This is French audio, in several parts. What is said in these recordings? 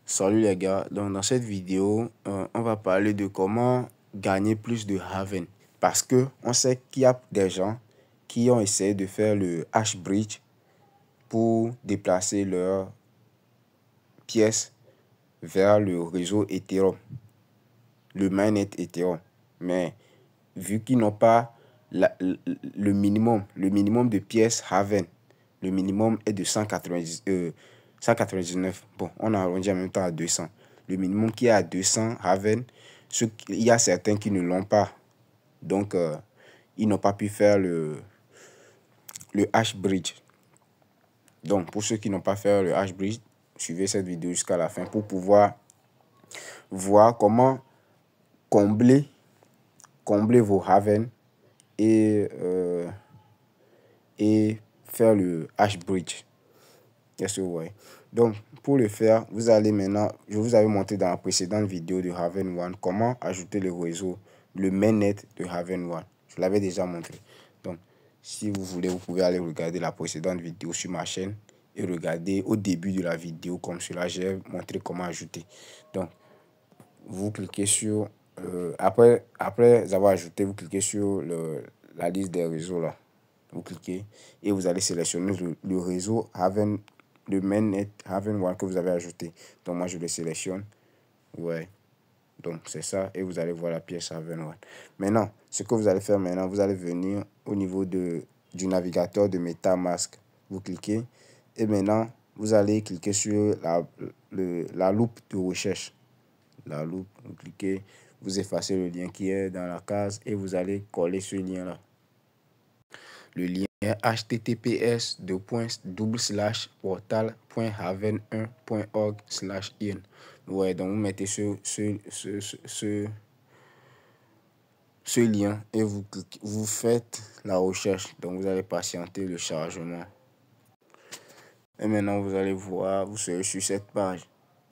Salut les gars, donc dans cette vidéo, on va parler de comment gagner plus de Haven. Parce que on sait qu'il y a des gens qui ont essayé de faire le hash bridge pour déplacer leurs pièces vers le réseau Ethereum, le mainnet Ethereum. Mais vu qu'ils n'ont pas le minimum de pièces Haven, le minimum est de 199. Bon, on a arrondi en même temps à 200. Le minimum qui est à 200 Haven, il y a certains qui ne l'ont pas. Donc, ils n'ont pas pu faire le hash bridge. Donc, pour ceux qui n'ont pas fait le hash bridge, suivez cette vidéo jusqu'à la fin pour pouvoir voir comment combler vos Haven et faire le hash bridge. Qu'est-ce que vous voyez? Donc, pour le faire, vous allez maintenant, je vous avais montré dans la précédente vidéo de Haven One comment ajouter le réseau, le mainnet de Haven One. Je l'avais déjà montré. Donc, si vous voulez, vous pouvez aller regarder la précédente vidéo sur ma chaîne et regarder au début de la vidéo comme cela, j'ai montré comment ajouter. Donc, vous cliquez sur, après avoir ajouté, vous cliquez sur la liste des réseaux là. Vous cliquez et vous allez sélectionner le réseau Haven, le mainnet Haven One que vous avez ajouté. Donc moi je le sélectionne. Ouais. Donc c'est ça et vous allez voir la pièce Haven One. Maintenant, ce que vous allez faire maintenant, vous allez venir au niveau du navigateur de MetaMask. Vous cliquez et maintenant vous allez cliquer sur la loupe de recherche. La loupe, vous cliquez, vous effacez le lien qui est dans la case et vous allez coller ce lien là. Le lien est https://portal.haven1.org/in. Ouais, donc vous mettez ce lien et vous faites la recherche. Donc vous allez patienter le chargement. Et maintenant vous allez voir, vous serez sur cette page.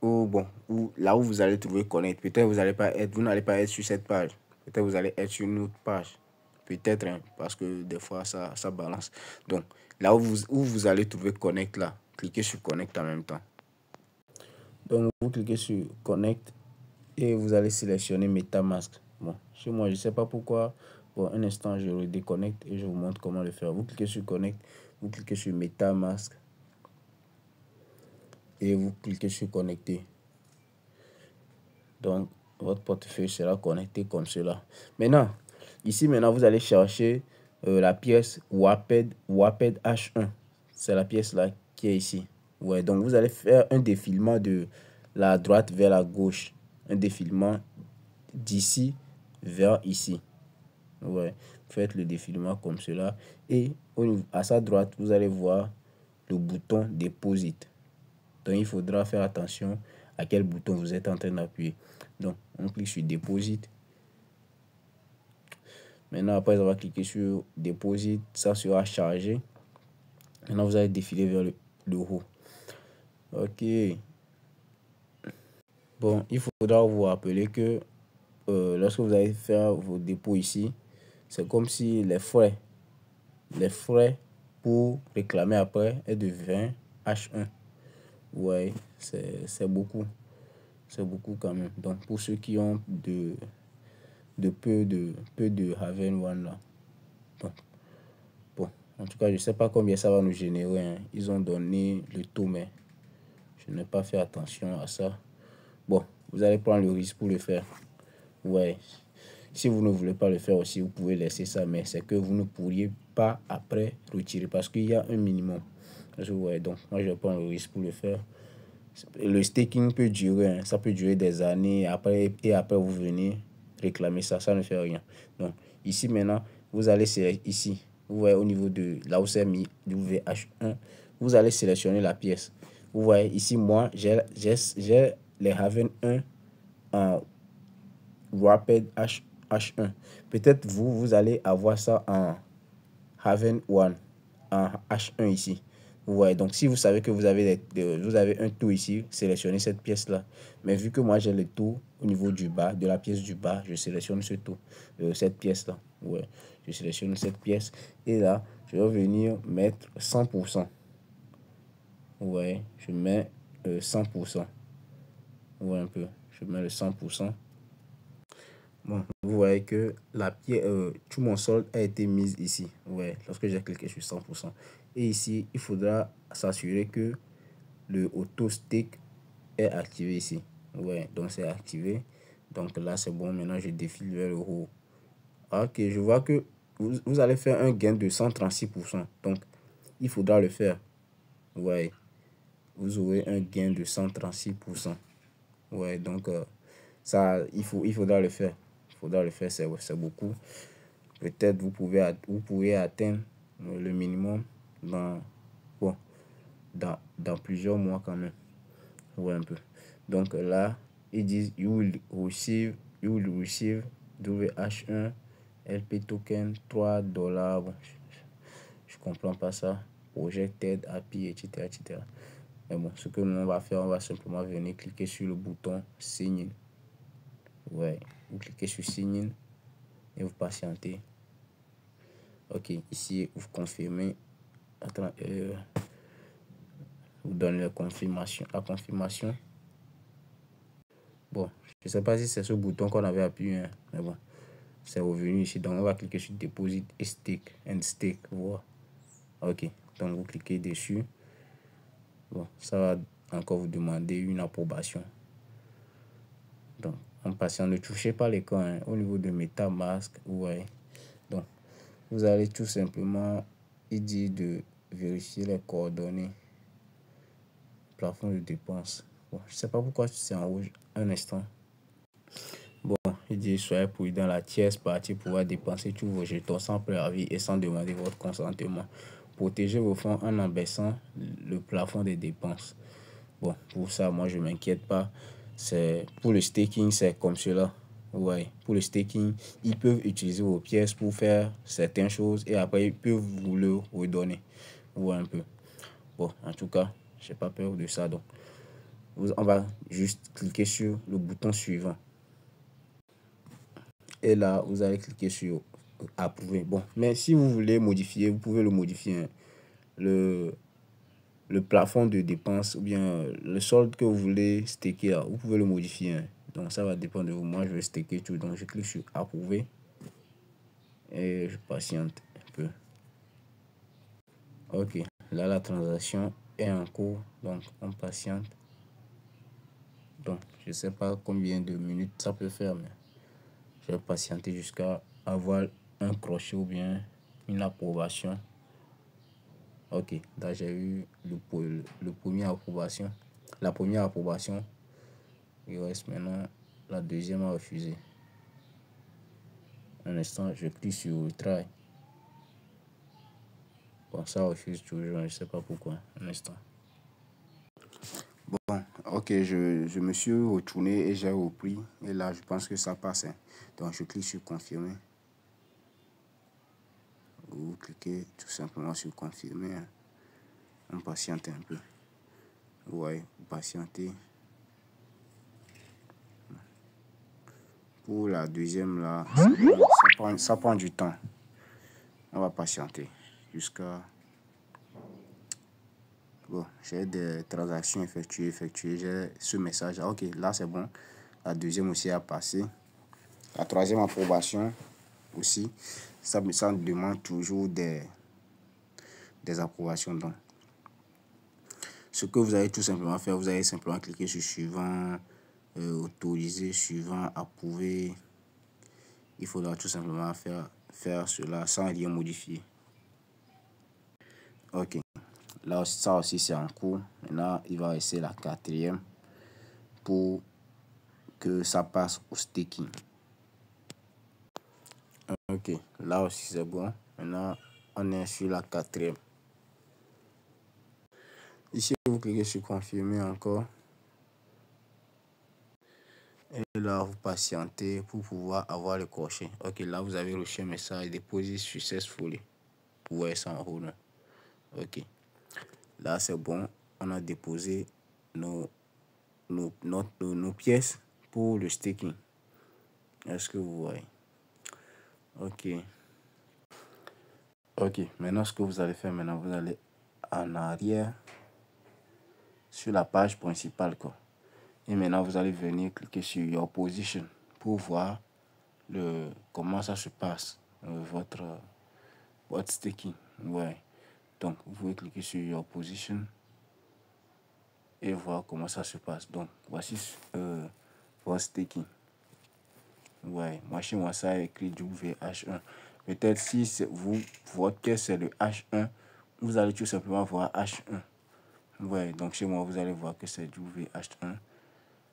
Là où vous allez trouver Connect. Peut-être vous n'allez pas être sur cette page. Peut-être vous allez être sur une autre page. Peut-être, hein, parce que des fois, ça balance. Donc, là où vous allez trouver Connect, là, cliquez sur Connect en même temps. Donc, vous cliquez sur Connect et vous allez sélectionner MetaMask. Bon, chez moi, je ne sais pas pourquoi. Bon, un instant, je le déconnecte et je vous montre comment le faire. Vous cliquez sur Connect, vous cliquez sur MetaMask et vous cliquez sur Connecter. Donc, votre portefeuille sera connecté comme cela. Maintenant, vous allez chercher la pièce WAPED H1. C'est la pièce là qui est ici. Ouais, donc vous allez faire un défilement de la droite vers la gauche. Un défilement d'ici vers ici. Ouais, faites le défilement comme cela. Et à sa droite, vous allez voir le bouton Deposit. Donc, il faudra faire attention à quel bouton vous êtes en train d'appuyer. Donc, on clique sur Deposit. Maintenant, après avoir cliqué sur Deposit, ça sera chargé. Maintenant, vous allez défiler vers le haut. Ok. Bon, il faudra vous rappeler que lorsque vous allez faire vos dépôts ici, c'est comme si les frais pour réclamer après est de 20 H1. Ouais, c'est beaucoup. C'est beaucoup quand même. Donc, pour ceux qui ont peu de Haven One là. Bon, en tout cas, je sais pas combien ça va nous générer, hein. Ils ont donné le taux, mais je n'ai pas fait attention à ça. Bon, vous allez prendre le risque pour le faire. Ouais. Si vous ne voulez pas le faire aussi, vous pouvez laisser ça, mais c'est que vous ne pourriez pas après retirer parce qu'il y a un minimum. Ouais, donc moi je vais prendre le risque pour le faire. Le staking peut durer, hein. Ça peut durer des années et après vous venez réclamer ça, ça ne fait rien. Donc ici maintenant, vous allez ici, vous voyez au niveau de là où c'est mis WH1, vous allez sélectionner la pièce. Vous voyez ici, moi j'ai les Haven 1 en Rapid H1. Peut-être vous allez avoir ça en Haven 1 en H1 ici. Vous voyez, donc si vous savez que vous avez un taux ici, sélectionnez cette pièce là. Mais vu que moi j'ai le taux au niveau du bas, de la pièce du bas, je sélectionne ce taux, cette pièce là. Ouais, je sélectionne cette pièce et là je vais venir mettre 100%. Ouais, je mets 100%. Vous voyez un peu. Je mets le 100%. Bon, vous voyez que la pièce, tout mon solde a été mis ici. Ouais, lorsque j'ai cliqué sur 100%. Et ici, il faudra s'assurer que le auto stick est activé ici. Ouais, donc c'est activé. Donc là, c'est bon. Maintenant, je défile vers le haut. Ok, je vois que vous allez faire un gain de 136%. Donc, il faudra le faire. Ouais, vous aurez un gain de 136%. Ouais, donc ça, il faudra le faire. Il faudra le faire, c'est beaucoup. Peut-être vous pouvez atteindre le minimum dans, bon, dans plusieurs mois quand même. Ouais, un peu. Donc là, ils disent you will receive WH1 LP token 3 dollars. Bon, je comprends pas ça. Projected API, etc., etc. Mais bon, ce que nous on va faire, on va simplement venir cliquer sur le bouton Sign in. Ouais, vous cliquez sur Sign in et vous patientez. Ok, ici, vous confirmez. Attends, vous donnez la confirmation. Bon, je sais pas si c'est ce bouton qu'on avait appuyé, hein, mais bon, c'est revenu ici. Donc, on va cliquer sur Deposit et Stake. Voilà. Ok, donc vous cliquez dessus. Bon, ça va encore vous demander une approbation. Donc, en patient, ne touchez pas l'écran, hein, au niveau de MetaMask. Ouais. Donc, vous allez tout simplement, il dit de vérifier les coordonnées. Plafond de dépenses. Bon, je sais pas pourquoi c'est en rouge. Un instant. Bon, il dit soyez prudent, la tierce partie pourra dépenser tous vos jetons sans préavis et sans demander votre consentement. Protégez vos fonds en abaissant le plafond des dépenses. Bon, pour ça, moi, je m'inquiète pas. C'est pour le staking, c'est comme cela. Ouais, pour le staking, ils peuvent utiliser vos pièces pour faire certaines choses et après, ils peuvent vous le redonner. Ouais, un peu. Bon, en tout cas, j'ai pas peur de ça. Donc, on va juste cliquer sur le bouton suivant. Et là, vous allez cliquer sur approuver. Bon, mais si vous voulez modifier, vous pouvez le modifier, hein. Le plafond de dépenses ou bien le solde que vous voulez staker, là, vous pouvez le modifier, hein. Donc, ça va dépendre de vous. Moi, je vais staker tout. Donc, je clique sur approuver et je patiente un peu. Ok, là, la transaction est en cours. Donc, on patiente. Donc, je sais pas combien de minutes ça peut faire, mais je vais patienter jusqu'à avoir un crochet ou bien une approbation. Ok, là j'ai eu le premier approbation. La première approbation. Il reste maintenant la deuxième à refuser. Un instant, je clique sur retry. Bon, ça refuse toujours, je sais pas pourquoi. Un instant. Bon, ok, je me suis retourné et j'ai repris. Et là, je pense que ça passe, hein. Donc, je clique sur confirmer. Vous cliquez tout simplement sur confirmer, hein. On patiente un peu. Ouais, vous patientez. Pour la deuxième, là, ça prend du temps. On va patienter jusqu'à... Bon, j'ai des transactions effectuées. J'ai ce message. Ok, là, c'est bon. La deuxième aussi a passé. La troisième approbation aussi. Ça demande toujours des approbations. Donc, ce que vous allez tout simplement faire, vous allez simplement cliquer sur suivant, autoriser, suivant, approuver. Il faudra tout simplement faire cela sans rien modifier. Ok, là ça aussi c'est en cours. Maintenant, il va rester la quatrième pour que ça passe au staking. Ok, là aussi c'est bon. Maintenant, on est sur la quatrième. Ici, vous cliquez sur confirmer encore. Et là, vous patientez pour pouvoir avoir le crochet. Ok, là, vous avez reçu un message déposé successfully. Vous voyez ça en haut, là. Ok, là, c'est bon. On a déposé nos pièces pour le staking. Est-ce que vous voyez? Ok. Ok, maintenant, ce que vous allez faire, maintenant, vous allez en arrière sur la page principale, quoi. Et maintenant, vous allez venir cliquer sur Your Position pour voir comment ça se passe, votre staking. Ouais. Donc, vous pouvez cliquer sur Your Position et voir comment ça se passe. Donc, voici votre staking. Ouais, moi chez moi, ça a écrit WH1. Peut-être si votre pièce c'est le H1, vous allez tout simplement voir H1. Ouais, donc chez moi, vous allez voir que c'est WH1.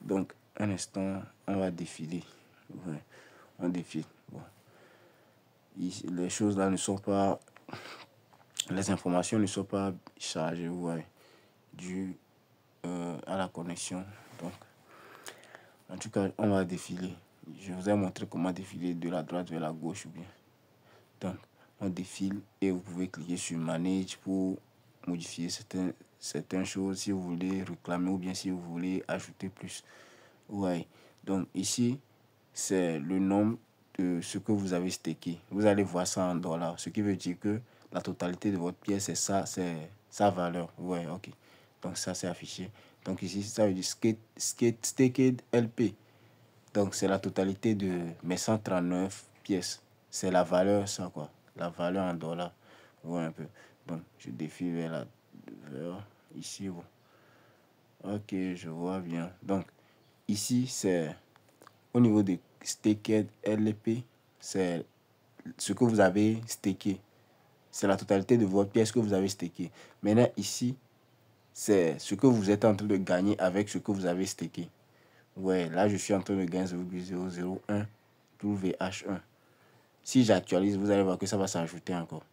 Donc, un instant, on va défiler. Ouais, on défile. Bon. Ici, les choses là ne sont pas... Les informations ne sont pas chargées, ouais, dû à la connexion. Donc, en tout cas, on va défiler. Je vous ai montré comment défiler de la droite vers la gauche ou bien. Donc, on défile et vous pouvez cliquer sur Manage pour modifier certaines choses si vous voulez réclamer ou bien si vous voulez ajouter plus. Ouais. Donc, ici, c'est le nombre de ce que vous avez stacké. Vous allez voir ça en dollars, ce qui veut dire que la totalité de votre pièce, c'est ça, c'est sa valeur. Ouais, ok. Donc, ça, c'est affiché. Donc, ici, ça veut dire Staked LP. Donc, c'est la totalité de mes 139 pièces. C'est la valeur, ça, quoi. La valeur en dollars. Ouais, un peu. Donc, je défile vers ici. Bon. Ok, je vois bien. Donc, ici, c'est au niveau de Staked LP. C'est ce que vous avez stacké. C'est la totalité de votre pièce que vous avez stacké. Maintenant, ici, c'est ce que vous êtes en train de gagner avec ce que vous avez stacké. Ouais, là, je suis en train de gagner 0,001 WH1. Si j'actualise, vous allez voir que ça va s'ajouter encore.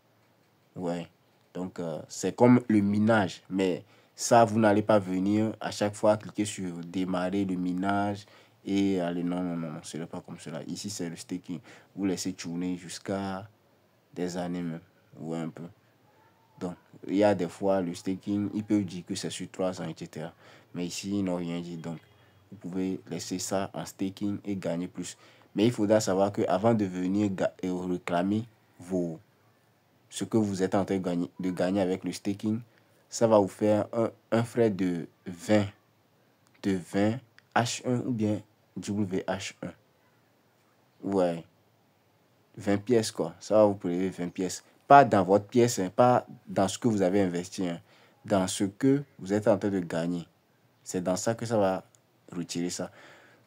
Ouais. Donc, c'est comme le minage. Mais ça, vous n'allez pas venir à chaque fois cliquer sur démarrer le minage et aller. Non, non, non, non. Ce n'est pas comme cela. Ici, c'est le staking. Vous laissez tourner jusqu'à des années même. Ouais, un peu. Donc, il y a des fois, le staking, ils peuvent dire que c'est sur 3 ans, etc. Mais ici, ils n'ont rien dit. Donc, vous pouvez laisser ça en staking et gagner plus. Mais il faudra savoir qu'avant de venir réclamer ce que vous êtes en train de gagner avec le staking, ça va vous faire un frais de 20 H1 ou bien WH1. Ouais. 20 pièces, quoi. Ça va vous prélever 20 pièces. Pas dans votre pièce, hein, pas dans ce que vous avez investi, hein, dans ce que vous êtes en train de gagner. C'est dans ça que ça va retirer ça.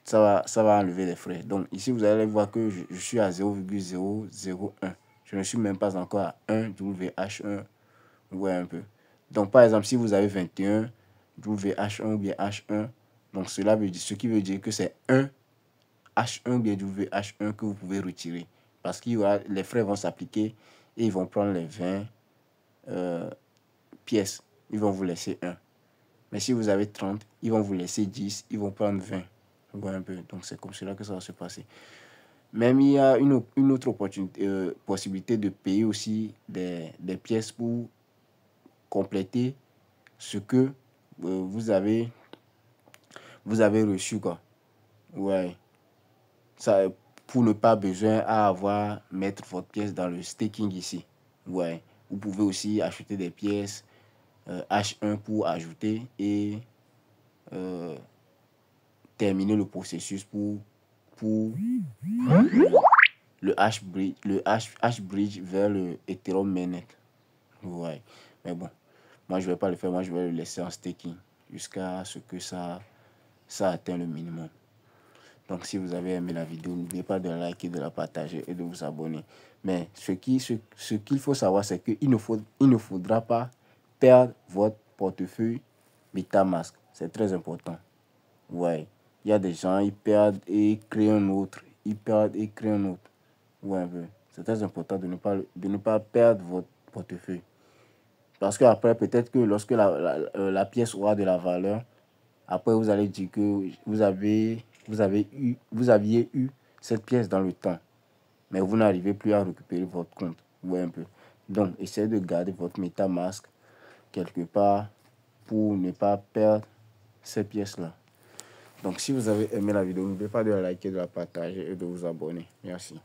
Ça va enlever les frais. Donc ici, vous allez voir que je suis à 0,001. Je ne suis même pas encore à 1 WH1. Ouais, un peu. Donc par exemple, si vous avez 21 WH1 ou bien H1, donc cela veut dire, ce qui veut dire que c'est 1 H1 ou bien WH1 que vous pouvez retirer. Parce que les frais vont s'appliquer et ils vont prendre les 20 pièces. Ils vont vous laisser 1. Mais si vous avez 30, ils vont vous laisser 10. Ils vont prendre 20. Ouais, un peu. Donc c'est comme cela que ça va se passer. Même il y a une autre possibilité de payer aussi des pièces pour compléter ce que vous avez reçu, quoi. Ouais. Ça, pour ne pas besoin à avoir mettre votre pièce dans le staking ici. Ouais. Vous pouvez aussi acheter des pièces H1 pour ajouter et terminer le processus pour le H-bridge vers le Ethereum mainnet. Ouais. Mais bon, moi je vais pas le faire, moi je vais le laisser en staking jusqu'à ce que ça atteigne le minimum. Donc si vous avez aimé la vidéo, n'oubliez pas de la liker, de la partager et de vous abonner. Mais ce qu'il faut savoir, c'est qu'il ne faudra pas perdre votre portefeuille MetaMask. C'est très important. Ouais. Il y a des gens, ils perdent et créent un autre. Ils perdent et créent un autre. Ouais, c'est très important de ne pas perdre votre portefeuille. Parce que après, peut-être que lorsque la pièce aura de la valeur, après vous allez dire que vous aviez eu cette pièce dans le temps. Mais vous n'arrivez plus à récupérer votre compte. Ouais, un peu. Donc, essayez de garder votre MetaMask quelque part pour ne pas perdre ces pièces-là. Donc, si vous avez aimé la vidéo, n'oubliez pas de la liker, de la partager et de vous abonner. Merci.